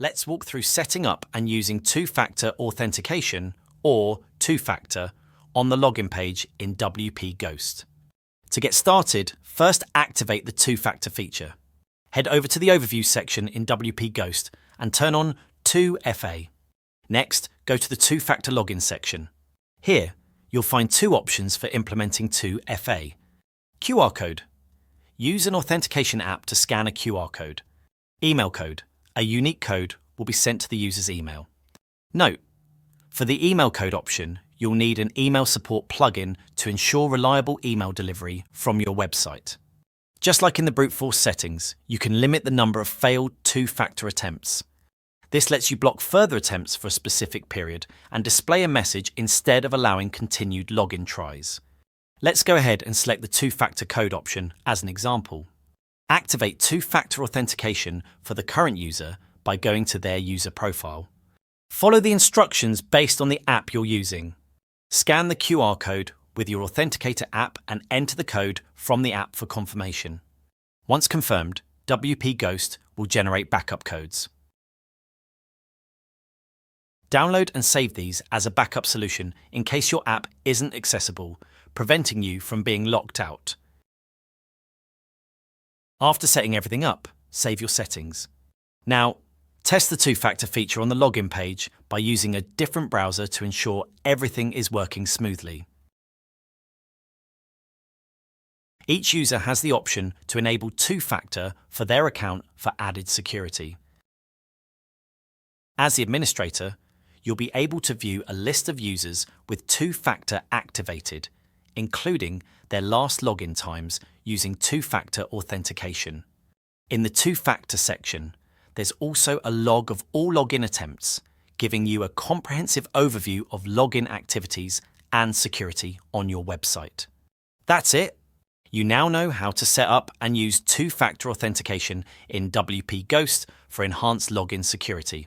Let's walk through setting up and using two-factor authentication, or two-factor, on the login page in WP Ghost. To get started, first activate the two-factor feature. Head over to the Overview section in WP Ghost and turn on 2FA. Next, go to the two-factor login section. Here, you'll find two options for implementing 2FA. QR code. Use an authentication app to scan a QR code. Email code. A unique code will be sent to the user's email. Note: for the email code option, you'll need an email support plugin to ensure reliable email delivery from your website. Just like in the brute force settings, you can limit the number of failed two-factor attempts. This lets you block further attempts for a specific period and display a message instead of allowing continued login tries. Let's go ahead and select the two-factor code option as an example. Activate two-factor authentication for the current user by going to their user profile. Follow the instructions based on the app you're using. Scan the QR code with your Authenticator app and enter the code from the app for confirmation. Once confirmed, WP Ghost will generate backup codes. Download and save these as a backup solution in case your app isn't accessible, preventing you from being locked out. After setting everything up, save your settings. Now, test the two-factor feature on the login page by using a different browser to ensure everything is working smoothly. Each user has the option to enable two-factor for their account for added security. As the administrator, you'll be able to view a list of users with two-factor activated, including their last login times using two-factor authentication. In the two-factor section, there's also a log of all login attempts, giving you a comprehensive overview of login activities and security on your website. That's it. You now know how to set up and use two-factor authentication in WP Ghost for enhanced login security.